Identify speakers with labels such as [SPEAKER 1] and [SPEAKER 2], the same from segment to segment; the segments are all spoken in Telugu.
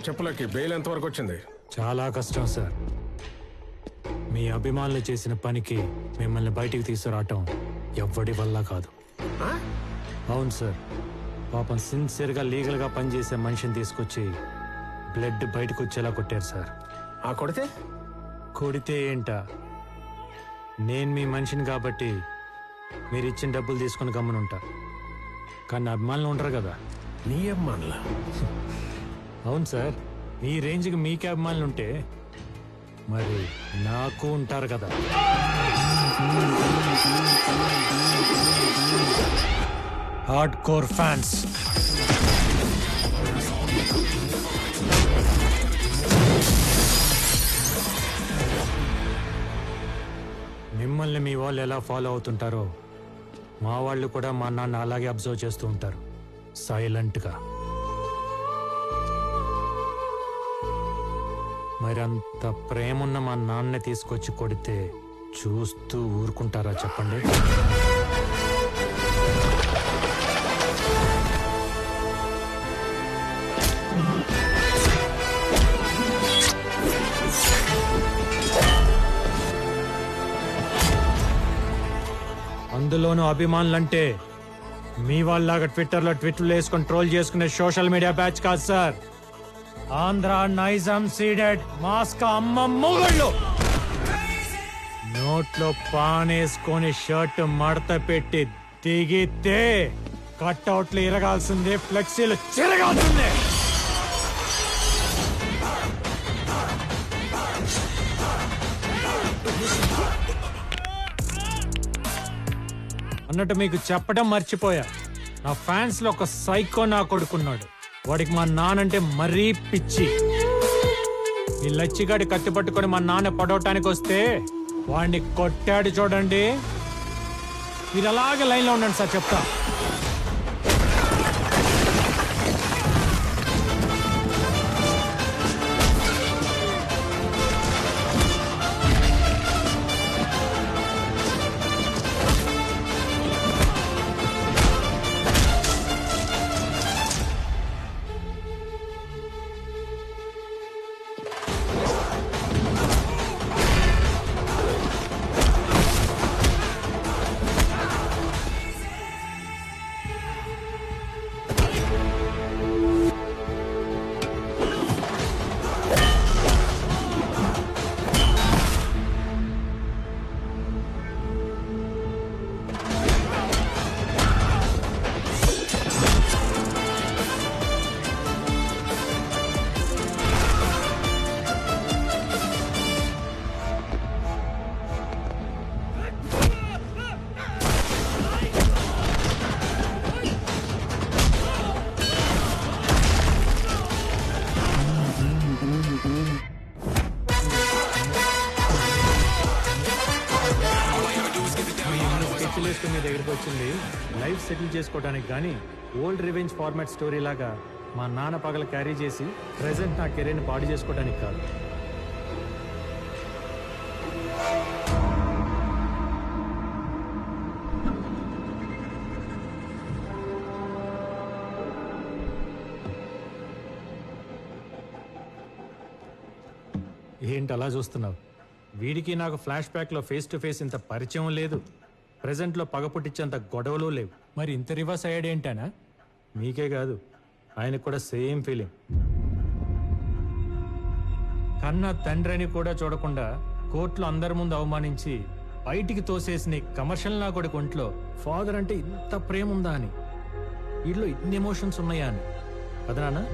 [SPEAKER 1] చెప్పులకి బెయిల్ ఎంతవరకు వచ్చింది?
[SPEAKER 2] చాలా కష్టం సార్. మీ అభిమానులు చేసిన పనికి మిమ్మల్ని బయటికి తీసుకురావటం ఎవ్వడి వల్ల కాదు. అవును సార్, పాపం సిన్సియర్గా లీగల్గా పనిచేసే మనిషిని తీసుకొచ్చి బ్లడ్ బయటకు వచ్చేలా కొట్టారు సార్.
[SPEAKER 1] ఆ కొడితే
[SPEAKER 2] కొడితే ఏంటా, నేను మీ మనిషిని కాబట్టి మీరు ఇచ్చిన డబ్బులు తీసుకుని గమ్మునుంటా. కానీ అభిమానులు ఉండరు కదా.
[SPEAKER 1] నీ అమ్మానులా?
[SPEAKER 2] అవును సార్, మీ రేంజ్కి మీకే అభిమానులు ఉంటే మరి నాకు ఉంటారు కదా. Hard core fans. మిమ్మల్ని మీ వాళ్ళు ఎలా ఫాలో అవుతుంటారో మా వాళ్ళు కూడా మా నాన్న అలాగే అబ్జర్వ్ చేస్తూ ఉంటారు, సైలెంట్గా. మరి అంత ప్రేమున్న మా నాన్న తీసుకొచ్చి కొడితే చూస్తూ ఊరుకుంటారా చెప్పండి? అందులోనూ అభిమానులంటే మీ వాళ్ళలాగా ట్విట్టర్లో ట్విట్లు వేసుకొని ట్రోల్ చేసుకునే సోషల్ మీడియా బ్యాచ్ కాదు సార్. ఆంధ్ర నైజాం సీడెడ్ మాస్కా అమ్మ మొగుళ్ళు. నోట్లో పానేసుకొని షర్ట్ మడత పెట్టి దిగితే కట్అవుట్లు ఇరగాల్సిందే, ఫ్లెక్సీలు చిరగాల్సిందే. అన్నట్టు మీకు చెప్పడం మర్చిపోయా, నా ఫ్యాన్స్ లో ఒక సైకో నా కొడుకున్నాడు. వాడికి మా నానంటే మరీ పిచ్చి. ఈ లచ్చిగాడి కత్తి పట్టుకొని మా నాన్న పడవటానికి వస్తే వాడిని కొట్టాడు చూడండి. మీరు అలాగే లైన్లో ఉండండి సార్, చెప్తా. మీ దగ్గరికి వచ్చింది లైఫ్ సెటిల్ చేసుకోవడానికి, కానీ ఓల్డ్ రివెంజ్ ఫార్మాట్ స్టోరీ లాగా మా నాన్న పగల క్యారీ చేసి ప్రెసెంట్ నా కెరీర్ని పాడు చేసుకోవడానికి కాదు. ఏంటి అలా చూస్తున్నావు? వీడికి నాకు ఫ్లాష్ బ్యాక్లో ఫేస్ టు ఫేస్ ఇంత పరిచయం లేదు, ప్రెజెంట్లో పగ పుట్టించేంత గొడవలు లేవు. మరి ఇంత రివర్స్ అయ్యాడు ఏంటనా? మీకే కాదు, ఆయనకు కూడా సేమ్ ఫీలింగ్. కన్నా తండ్రి అని కూడా చూడకుండా కోర్టులో అందరి ముందు అవమానించి బయటికి తోసేసిన కమర్షియల్ నా కొడుకు ఒంట్లో ఫాదర్ అంటే ఇంత ప్రేమ ఉందా అని, వీటిలో ఇన్ని ఎమోషన్స్ ఉన్నాయా అని. కదనా?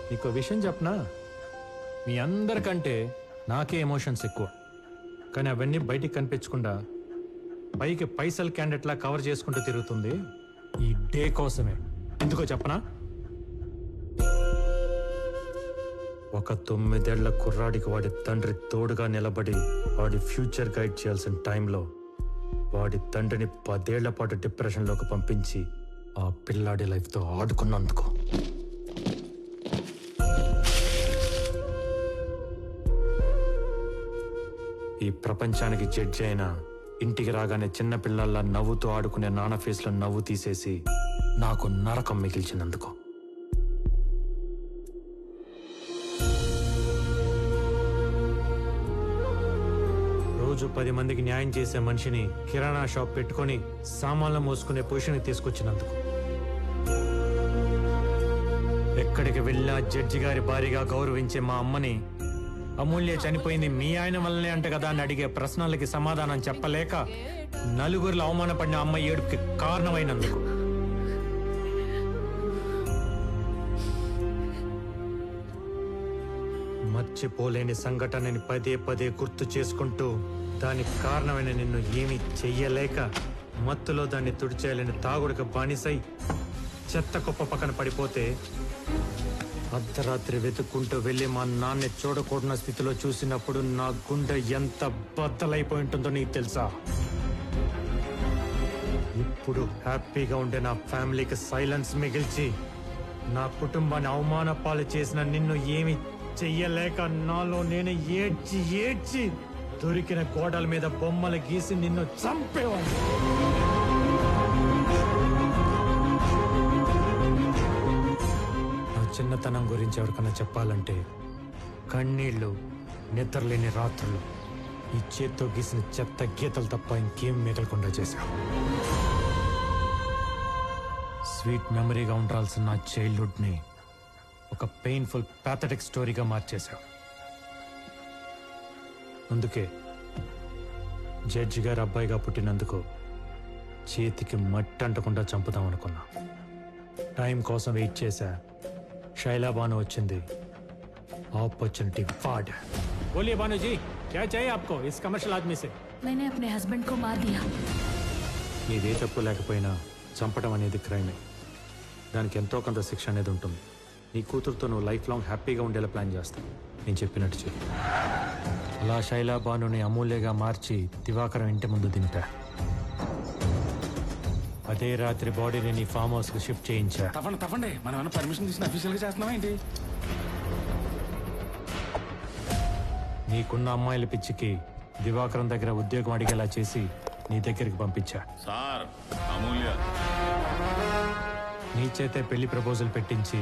[SPEAKER 2] నీకు విషయం చెప్పనా, మీ అందరికంటే నాకే ఎమోషన్స్ ఎక్కువ. కానీ అవన్నీ బయటికి కనిపించకుండా పైకి పైసల్ క్యాండిడేట్లా కవర్ చేసుకుంటూ తిరుగుతుంది ఈ డే కోసమే. ఎందుకో చెప్పనా? ఒక 9 ఏళ్ల కుర్రాడికి వాడి తండ్రి తోడుగా నిలబడి వాడి ఫ్యూచర్ గైడ్ చేయాల్సిన టైంలో వాడి తండ్రిని 10 ఏళ్ల పాటు డిప్రెషన్లోకి పంపించి ఆ పిల్లాడి లైఫ్తో ఆడుకున్నందుకు. ఈ ప్రపంచానికి జడ్జి అయినా ఇంటికి రాగానే చిన్న పిల్లల్లా నవ్వుతూ ఆడుకునే నాన్న ఫేస్లో నవ్వు తీసేసి నాకు నరకం మిగిల్చినందుకు. రోజు 10 మందికి న్యాయం చేసే మనిషిని కిరాణా షాప్ పెట్టుకొని సామాన్లు మోసుకునే పొజిషన్కి తీసుకొచ్చినందుకు. ఎక్కడికి వెళ్ళినా జడ్జి గారి భారీగా గౌరవించే మా అమ్మని అమూల్య చనిపోయింది మీ ఆయన వల్లనే అంట కదా అని అడిగే ప్రశ్నలకి సమాధానం చెప్పలేక నలుగురిలో అవమానపడిన అమ్మ ఏడుపుకి కారణమైనందుకు. మర్చిపోలేని సంఘటనని పదే పదే గుర్తు చేసుకుంటూ దానికి కారణమైన నిన్ను ఏమీ చెయ్యలేక మత్తులో దాన్ని తుడిచేయాలని తాగుడికి బానిసై చెత్త కుప్ప పక్కన పడిపోతే అర్ధరాత్రి వెతుక్కుంటూ వెళ్ళి మా నాన్న చూడకూడన స్థితిలో చూసినప్పుడు నా గుండె ఎంత బద్దలైపోయి ఉంటుందో నీకు తెలుసా? ఇప్పుడు హ్యాపీగా ఉండే నా ఫ్యామిలీకి సైలెన్స్ మిగిల్చి నా కుటుంబాన్ని అవమాన పాలు చేసిన నిన్ను ఏమి చెయ్యలేక నాలో నేను ఏడ్చి ఏడ్చి దొరికిన గోడల మీద బొమ్మలు గీసి నిన్ను చంపేవాడిని. చిన్నతనం గురించి ఎవరికన్నా చెప్పాలంటే కన్నీళ్లు, నిద్రలేని రాత్రులు, ఈ చేత్తో గీసిన చెత్త గీతలు తప్ప ఇంకేం మిగలకుండా చేశావు. స్వీట్ మెమరీగా ఉండాల్సిన నా చైల్డ్హుడ్ని ఒక పెయిన్ఫుల్ ప్యాథటిక్ స్టోరీగా మార్చేశావు. అందుకే జడ్జి గారు అబ్బాయిగా పుట్టినందుకు చేతికి మట్టి అంటకుండా చంపుదాం అనుకున్నా. టైం కోసం వెయిట్ చేశా. शैला बानो వచ్చింది. अपॉर्चुनिटी फाड़. बोलिए बानो जी, क्या चाहिए आपको इस कमर्शियल आदमी से?
[SPEAKER 3] मैंने अपने हस्बैंड को मार दिया.
[SPEAKER 2] నీదే తప్పు లేకపోయినా చంపడం అనేది క్రైమే. దానికి ఎంతో కొంత శిక్ష అనేది ఉంటుంది. నీ కూతురుతో నువ్వు లైఫ్ లాంగ్ హ్యాపీగా ఉండేలా ప్లాన్ చేస్తావు. నేను చెప్పినట్టు చెప్పు. అలా శైలా బానుని అమూల్యగా మార్చి దివాకరం ఇంటి ముందు దింపా. అదే రాత్రి బాడీని నీ ఫామ్ హౌస్ కి షిఫ్ట్ చేయించా.
[SPEAKER 4] తప్పండి మనం ఏమైనా పర్మిషన్ తీసుకుని అఫీషియల్ గా చేస్తున్నావా ఏంటి?
[SPEAKER 2] నీకున్న అమ్మాయిల పిచ్చికి దివాకరం దగ్గర ఉద్యోగం అడిగేలా చేసి నీ దగ్గరికి పంపించా.
[SPEAKER 4] సార్ అమూల్య
[SPEAKER 2] నీ చేతే పెళ్లి ప్రపోజల్ పెట్టించి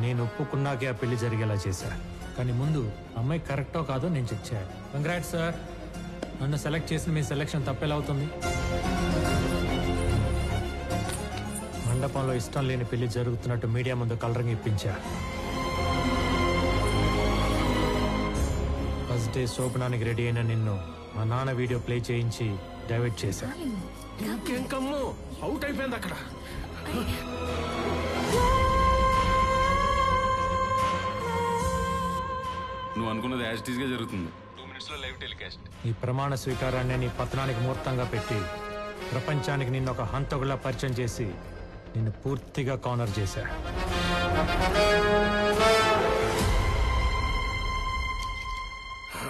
[SPEAKER 2] నేను ఒప్పుకున్నాకే ఆ పెళ్లి జరిగేలా చేశా. కానీ ముందు అమ్మాయి కరెక్టో కాదో నేను చెక్ చేయాలి. కంగ్రాట్స్ సార్, నన్ను సెలెక్ట్ చేసిన మీ సెలెక్షన్ తప్పేలా అవుతుంది. మండపంలో ఇష్టం లేని పెళ్లి జరుగుతున్నట్టు మీడియా ముందు కలరింగ్ ఇప్పించా. ఫస్ట్ డే శోభనానికి రెడీ అయిన నిన్ను మా నాన్న వీడియో ప్లే చేయించి డైవర్ట్ చేశా.
[SPEAKER 1] ఇంకేం కమ్ము అవుట్ అయిపోయింది అక్కడ.
[SPEAKER 4] నువ్వు అనుకున్నది యాజ్ ఇట్ ఈస్ గా జరుగుతుంది. 2 minutes లో లైవ్ టెలికాస్ట్.
[SPEAKER 2] ఈ ప్రమాణ స్వీకారాన్ని నీ పతనానికి ముహూర్తంగా పెట్టి ప్రపంచానికి నిన్ను ఒక హంతకులా పరిచయం చేసి నిన్ను పూర్తిగా కార్నర్ చేశా.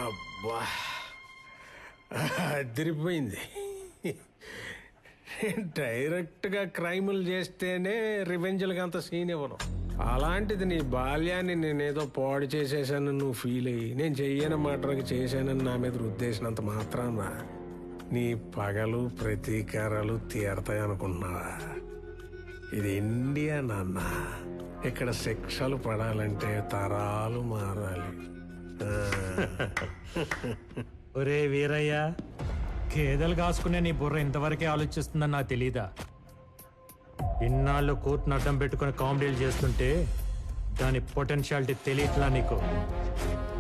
[SPEAKER 1] అబ్బా అదిరిపోయింది. డైరెక్ట్గా క్రైములు చేస్తేనే రివెంజ్లకి అంత సీన్ ఇవ్వను. అలాంటిది నీ బాల్యాన్ని నేనేదో పాడు చేసేసాను నువ్వు ఫీల్ అయ్యి నేను చెయ్యని మాటలకి చేశానని నా మీద రుద్దేసినంత మాత్రాన నీ పగలు ప్రతీకారాలు తీరతాయి అనుకుంటున్నావా? ఇది ఇండియా నాన్న. ఇక్కడ శిక్షలు పడాలంటే తరాలు మారాలి.
[SPEAKER 2] ఒరే వీరయ్య, గేదెలు కాసుకునే నీ బుర్ర ఇంతవరకే ఆలోచిస్తుందని నాకు తెలీదా? ఇన్నాళ్ళు కోర్టును అడ్డం పెట్టుకుని కామెడీలు చేస్తుంటే దాని పొటెన్షియాలిటీ తెలియట్లా నీకు.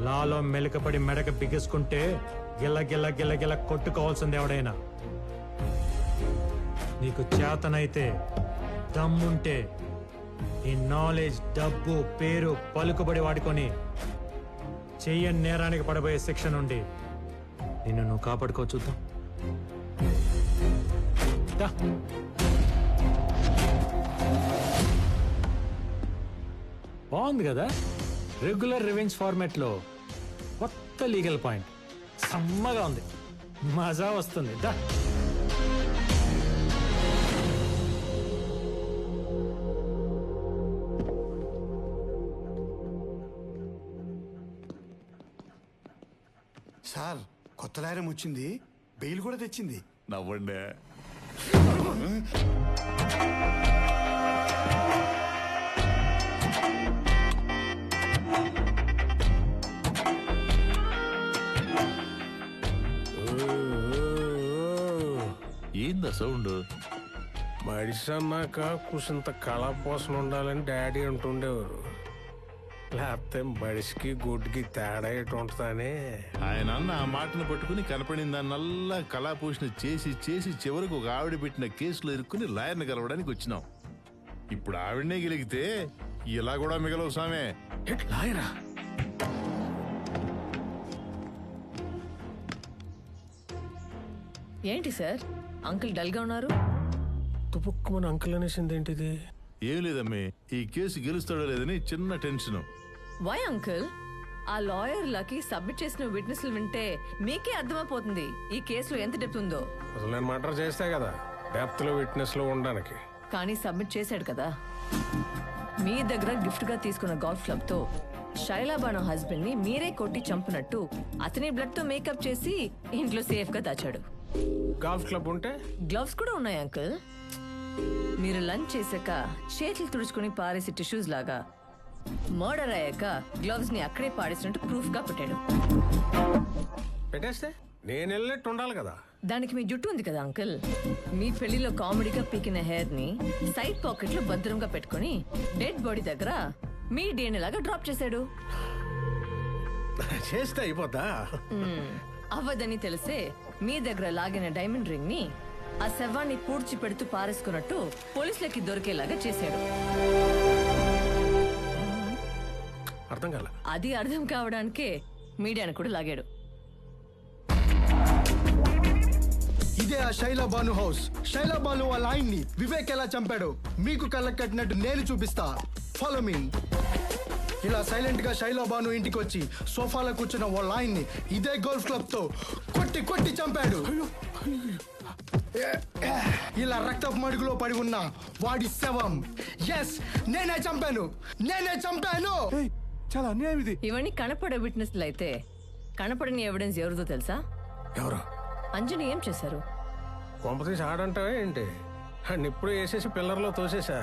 [SPEAKER 2] లాలో మెలకపడి మెడక బిగుసుకుంటే గిల్ల గిల్ల గిల్ల గిల్ల కొట్టుకోవాల్సింది ఎవడైనా. నీకు చేతనైతే దమ్ముంటే ఈ నాలెడ్జ్, డబ్బు, పేరు, పలుకుబడి వాడుకొని చెయ్యని నేరానికి పడబోయే శిక్ష నుండి నిన్ను నువ్వు కాపాడుకో చూద్దాం. దా. బాగుంది కదా? రెగ్యులర్ రివెంజ్ ఫార్మాట్ లో కొత్త లీగల్ పాయింట్. సమ్మగా ఉంది, మజా వస్తుంది. దా.
[SPEAKER 5] సార్, కొత్త లాయరం వచ్చింది, బెయిల్ కూడా తెచ్చింది.
[SPEAKER 4] నవ్వండి.
[SPEAKER 6] ఏందా సౌండ్?
[SPEAKER 1] మడిసి అన్నాక కుసింత కళాపోసన ఉండాలని డాడీ అంటుండేవారు. లేకపోతే మడిసికి గుడ్డికి తేడా ఎటు ఉంటుందని.
[SPEAKER 6] ఆయన అన్న ఆ మాటను పట్టుకుని కనపడిన దాన్నల్లా కళాపోషణ చేసి చేసి చివరికి ఒక ఆవిడ పెట్టిన కేసులో ఇరుక్కుని లాయర్ని కలవడానికి వచ్చినాం. ఇప్పుడు ఆవిడనే గెలిగితే ఇలా కూడా మిగలవు సామే.
[SPEAKER 1] లాయరా?
[SPEAKER 7] ఏంటి సార్ అంకుల్ డల్గా ఉన్నారు?
[SPEAKER 1] తుపుక్కుమని అంకుల్ అనేసింది ఏంటిది?
[SPEAKER 6] ఏం లేదమ్మే, ఈ కేసు గెలుస్తాడో లేదని చిన్న టెన్షన్.
[SPEAKER 7] Why uncle? ఆ లాయర్ లకి సబ్మిట్ చేసిన విట్నెస్లు వింటే మీకే అర్థమైపోతుంది ఈ కేసులో ఎంత డెప్త్ ఉందో.
[SPEAKER 1] అసలు నేను మర్డర్ చేస్తే కదా డెప్త్ లో విట్నెస్ లో ఉండడానికి.
[SPEAKER 7] కానీ సబ్మిట్ చేశాడు కదా. మీ దగ్గర గిఫ్ట్ గా తీసుకున్న గోల్ఫ్ క్లబ్ తో శైలాబాను హస్బెండ్ ని మీరే కొట్టి చంపినట్టు అతని బ్లడ్ తో మేకప్ చేసి ఇంట్లో సేఫ్ గా దాచాడు.
[SPEAKER 1] గాల్ఫ్ క్లబ్ ఉంటే
[SPEAKER 7] గ్లవ్స్ కూడా ఉన్నాయి అంకుల్. మీరు లంచ్ చేశాక చేతులు తుడుచుకుని పారేసి టిష్యూస్ లాగా మర్డర్ అయ్యాక గ్లవ్స్ ని అక్కడే పాడేసినట్టు ప్రూఫ్ గా పెట్టాడు.
[SPEAKER 1] పెట్టేస్తే నేను వెళ్ళినట్టు ఉండాలి కదా.
[SPEAKER 7] దానికి మీ జుట్టు ఉంది కదా అంకుల్, మీ పెళ్లిలో కామెడీగా పీకిన హెయిర్ ని సైడ్ పాకెట్ లో భద్రంగా పెట్టుకుని డెడ్ బాడీ దగ్గర మీ DNA లాగా డ్రాప్ చేశాడు.
[SPEAKER 1] చేస్తే అయిపోద్దా?
[SPEAKER 7] అవ్వదని తెలిసే మీ దగ్గర లాగిన డైమండ్ రింగ్ ని ఆ శవాన్ని పూడ్చి పెడుతూ పారేసుకున్నట్టు పోలీసులకి దొరికేలాగా చేశాడు.
[SPEAKER 1] అర్థం కాల.
[SPEAKER 7] అది అర్థం కావడానికే మీడియాను కూడా లాగాడు.
[SPEAKER 5] ఇదే ఆ శైలా బాను హౌస్. శైలా బాను వాళ్ళ ఆయన్ని వివేక్ ఎలా చంపాడు మీకు కళ్ళకు కట్టినట్టు నేను చూపిస్తా. Follow me. ఇలా సైలెంట్ గా శైలా బాను ఇంటికి వచ్చి సోఫాలో కూర్చున్న వాళ్ళ ఆయన్ని ఇదే గోల్ఫ్ క్లబ్ తో కొట్టి కొట్టి చంపాడు. ఇలా రక్తపు మడుగులో పడి ఉన్న వాడి శవం. ఎస్, నేనే చంపాను, నేనే చంపాను. చాలా అన్యాయం ఇది.
[SPEAKER 7] ఇవన్నీ కనపడే విట్నెస్లు అయితే కనపడని ఎవిడెన్స్ ఎవరిదో తెలుసా?
[SPEAKER 1] ఎవరు?
[SPEAKER 7] అంజని ఏం చేశారు?
[SPEAKER 1] కొంపతీసి ఆడంటావా ఏంటి? ఇప్పుడు వేసేసి పిల్లర్లో తోసేసా.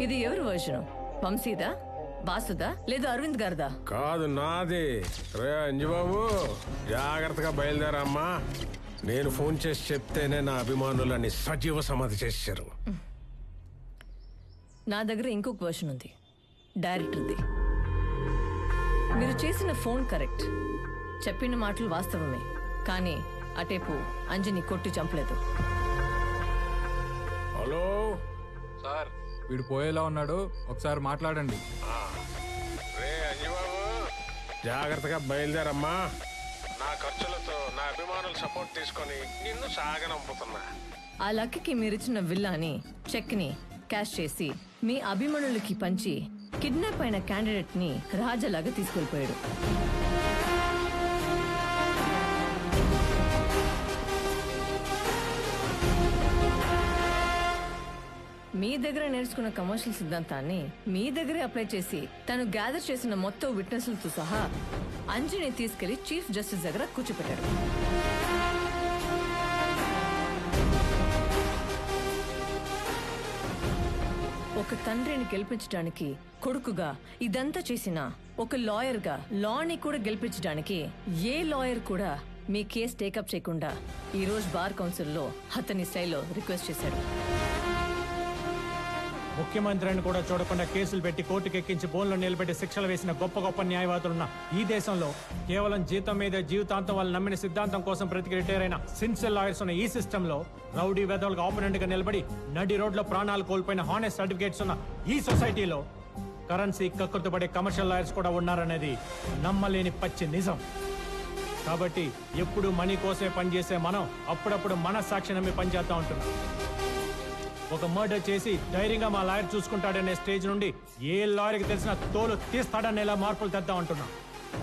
[SPEAKER 7] ఇది ఎవరి వర్షను? వంశీదా, బాసుదా, లేదా అరవింద్ గారిదా?
[SPEAKER 1] కాదు, నాది. రే అంజుబాబు, జాగ్రత్తగా బయలుదేరమ్మా. నేను ఫోన్ చేసి చెప్తేనే నా అభిమానులని సజీవ సమాధి చేశారు.
[SPEAKER 7] నా దగ్గర ఇంకొక వర్షన్ ఉంది, డైరెక్టర్ది. మీరు చేసిన ఫోన్ కరెక్ట్, చెప్పిన మాటలు వాస్తవమే. కానీ అటేపు అంజని కొట్టి చంపలేదు.
[SPEAKER 1] హలో
[SPEAKER 8] సార్, వీడు పోయేలా ఉన్నాడు, ఒకసారి మాట్లాడండి.
[SPEAKER 1] రే అంజుబాబు, జాగ్రత్తగా బయలుదేరమ్మా. నా ఖర్చులతో నా అభిమానుల సపోర్ట్ తీసుకొని నిన్ను సాగనంపుతున్నా.
[SPEAKER 7] ఆ లక్కీకి మీరిచ్చిన విల్లాని, చెక్ ని క్యాష్ చేసి మీ అభిమానులకి పంచి కిడ్నాప్ అయిన క్యాండిడేట్ ని రాజాలాగా తీసుకెళ్లిపోయాడు. మీ దగ్గర నేర్చుకున్న కమర్షియల్ సిద్ధాంతాన్ని మీ దగ్గరే అప్లై చేసి తను గ్యాదర్ చేసిన మొత్తం విట్నెస్లతో సహా అంజని తీసుకెళ్లి చీఫ్ జస్టిస్ దగ్గర కూర్చోపెట్టాడు. ఒక తండ్రిని గెలిపించడానికి కొడుకుగా ఇదంతా చేసిన ఒక లాయర్గా లాని కూడా గెలిపించడానికి ఏ లాయర్ కూడా మీ కేసు టేకప్ చేయకుండా ఈ రోజు బార్ కౌన్సిల్లో అతని స్టైల్లో రిక్వెస్ట్ చేశాడు.
[SPEAKER 2] ముఖ్యమంత్రిని కూడా చూడకుండా కేసులు పెట్టి కోర్టుకు ఎక్కించి బోన్లో నిలబెట్టి శిక్షలు వేసిన గొప్ప గొప్ప న్యాయవాదులున్న ఈ దేశంలో కేవలం జీతం మీద జీవితాంతం వాళ్ళు నమ్మిన సిద్ధాంతం కోసం బ్రతికి రిటైర్ అయిన సిన్సియర్ లాయర్స్ ఉన్న ఈ సిస్టంలో రౌడీ వెదవులకు ఆపోనెంట్ గా నిలబడి నడి రోడ్లో ప్రాణాలు కోల్పోయిన హానెస్ట్ సర్టిఫికేట్స్ ఉన్న ఈ సొసైటీలో కరెన్సీ కక్కుర్తుపడే కమర్షియల్ లాయర్స్ కూడా ఉన్నారనేది నమ్మలేని పచ్చి నిజం. కాబట్టి ఎప్పుడు మనీ కోసమే పనిచేసే మనం అప్పుడప్పుడు మన సాక్షి నమ్మి పనిచేస్తూ ఉంటున్నాం. ఒక మర్డర్ చేసి ధైర్యంగా మా లాయర్ చూసుకుంటాడనే స్టేజ్ నుండి ఏ లాయర్కి తెలిసిన తోలు తీస్తాడనేలా మార్పులు తెద్దాం అంటున్నాం.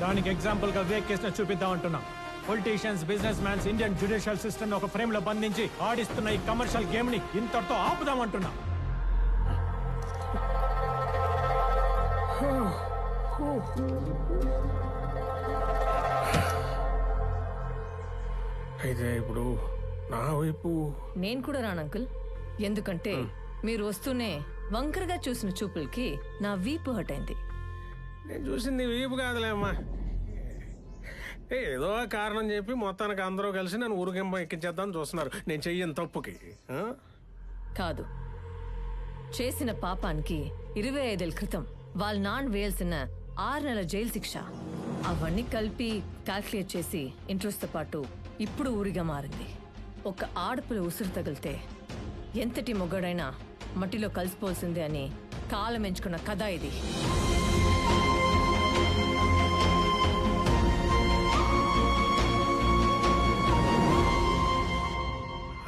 [SPEAKER 2] దానికి ఎగ్జాంపుల్ గా వివేక్ కేసును చూపిద్దాం అంటున్నాం. Politicians, business mans Indian judicial system ఒక ఫ్రేమ్ లో బంధించి ఆడిస్తున్న ఈ కమర్షియల్ గేమ్ ని ఇంతటితో ఆపుదాం అంటున్నాం.
[SPEAKER 1] అయితే ఇప్పుడు నా వైపు
[SPEAKER 7] నేను కూడా రాను అంకుల్. ఎందుకంటే మీరు వస్తూనే వంకరగా చూసిన చూపులకి నా వీపు హర్ట్ అయింది.
[SPEAKER 1] నేను చూసింది వీపు కాదులేమ్మా, ఏదో కారణం చెప్పి మొత్తానికి అందరూ కలిసి నన్ను ఊరికింప ఎక్కించేద్దామని చూస్తున్నారు. నేను చెయ్యను తప్పుకి. ఆ?
[SPEAKER 7] కాదు, చేసిన పాపానికి 25 ఏళ్ల క్రితం వాళ్ళ నాన్న వేయాల్సిన 6 నెలల జైలు శిక్ష అవన్నీ కలిపి క్యాల్కులేట్ చేసి ఇంట్రెస్ట్తో పాటు ఇప్పుడు ఊరిగా మారింది. ఒక ఆడపిల్ల ఉసురు తగిలితే ఎంతటి మొగ్గడైనా మట్టిలో కలిసిపోవాల్సిందే అని కాలం ఎంచుకున్న కథ ఇది.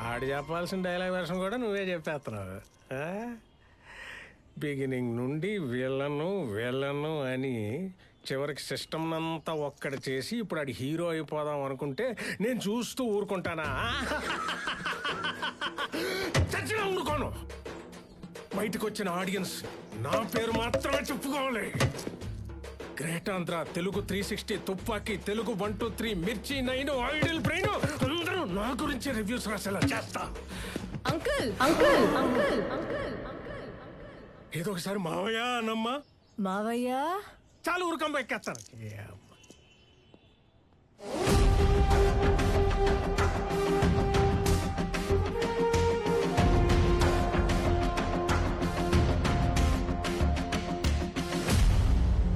[SPEAKER 1] ఆడు చెప్పాల్సిన డైలాగ్ వెర్షన్ కూడా నువ్వే చెప్పేస్తున్నావు. బిగినింగ్ నుండి వీళ్ళను అని చివరికి సిస్టమ్ అంతా ఒక్కడి చేసి ఇప్పుడు ఆడి హీరో అయిపోదాం అనుకుంటే నేను చూస్తూ ఊరుకుంటానా? చచ్చినా ఊరుకోను. బయటకు వచ్చిన ఆడియన్స్ నా పేరు మాత్రమే చెప్పుకోవాలి. గ్రేట్ ఆంధ్ర, తెలుగు 360, తుపాకీ, తెలుగు 1, 2, 3, మిర్చి 9, ఐడిల్ బ్రెయిన్ అందరూ నా గురించి రివ్యూస్ రాసేలా చేస్తా.
[SPEAKER 7] అంకుల్ అంకుల్ అంకుల్ అంకుల్
[SPEAKER 1] ఏదో ఒకసారి మావయ్య అనమ్మా.
[SPEAKER 7] మావయ్య
[SPEAKER 1] చాలు ఊరుకంబ ఎక్కేస్తాను.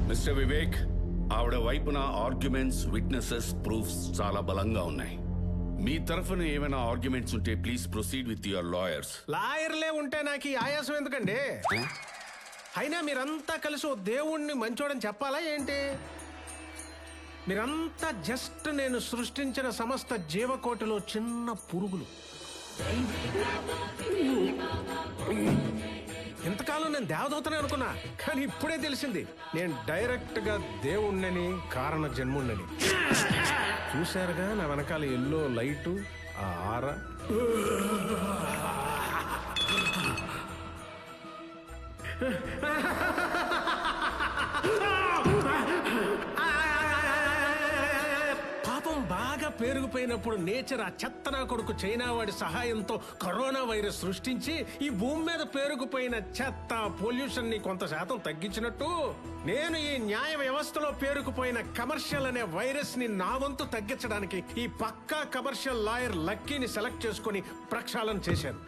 [SPEAKER 9] మిస్టర్ వివేక్, ఆవిడ వైపున ఆర్గ్యుమెంట్స్, విట్నెసెస్, ప్రూఫ్స్ చాలా బలంగా ఉన్నాయి. మీ తరఫున ఏమైనా ఆర్గ్యుమెంట్స్ ఉంటే please proceed with your lawyers.
[SPEAKER 1] లాయర్లే ఉంటే నాకు ఈ ఆయాసం ఎందుకండి? అయినా మీరంతా కలిసి ఓ దేవుణ్ణి మంచోడని చెప్పాలా ఏంటి? మీరంతా జస్ట్ నేను సృష్టించిన సమస్త జీవకోటిలో చిన్న పురుగులు. ఇంతకాలం నేను దేవదూతనే అనుకున్నా, కానీ ఇప్పుడే తెలిసింది నేను డైరెక్ట్ గా దేవుణ్ణని, కారణ జన్ముణ్ణని. చూశారుగా నా వెనకాల ఎల్లో లైటు, ఆ ఆరా. పాపం బాగా పేరుకుపోయినప్పుడు నేచర్ ఆ చెత్తనా కొడుకు చైనా వాడి సహాయంతో కరోనా వైరస్ సృష్టించి ఈ భూమి మీద పేరుకుపోయిన చెత్త పొల్యూషన్ ని కొంత శాతం తగ్గించినట్టు నేను ఈ న్యాయ వ్యవస్థలో పేరుకుపోయిన కమర్షియల్ అనే వైరస్ ని నా వంతు తగ్గించడానికి ఈ పక్కా కమర్షియల్ లాయర్ లక్కీని సెలెక్ట్ చేసుకుని ప్రక్షాళన చేశాను.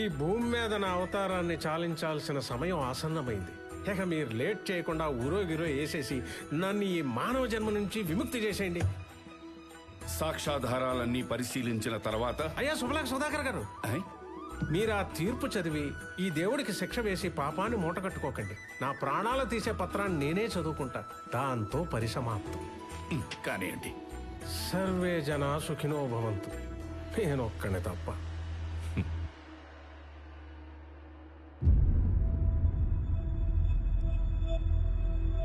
[SPEAKER 1] ఈ భూమి మీద నా అవతారాన్ని చాలించాల్సిన సమయం ఆసన్నమైంది. ఇక మీరు లేట్ చేయకుండా ఊరోగిరో వేసేసి నన్ను ఈ మానవ జన్మ నుంచి విముక్తి చేసేయండి.
[SPEAKER 9] సాక్ష్యాధారాలన్నీ పరిశీలించిన తర్వాత
[SPEAKER 1] అయ్యా సుబలాక్ సుధాకర్ గారు, మీరు ఆ తీర్పు చదివి ఈ దేవుడికి శిక్ష వేసి పాపాన్ని మూటగట్టుకోకండి. నా ప్రాణాలు తీసే పత్రాన్ని నేనే చదువుకుంటా. దాంతో పరిసమాప్తం.
[SPEAKER 9] కానివ్వండి.
[SPEAKER 1] సర్వే జనా సుఖినో భవంతు. నేనొక్కనే తప్ప.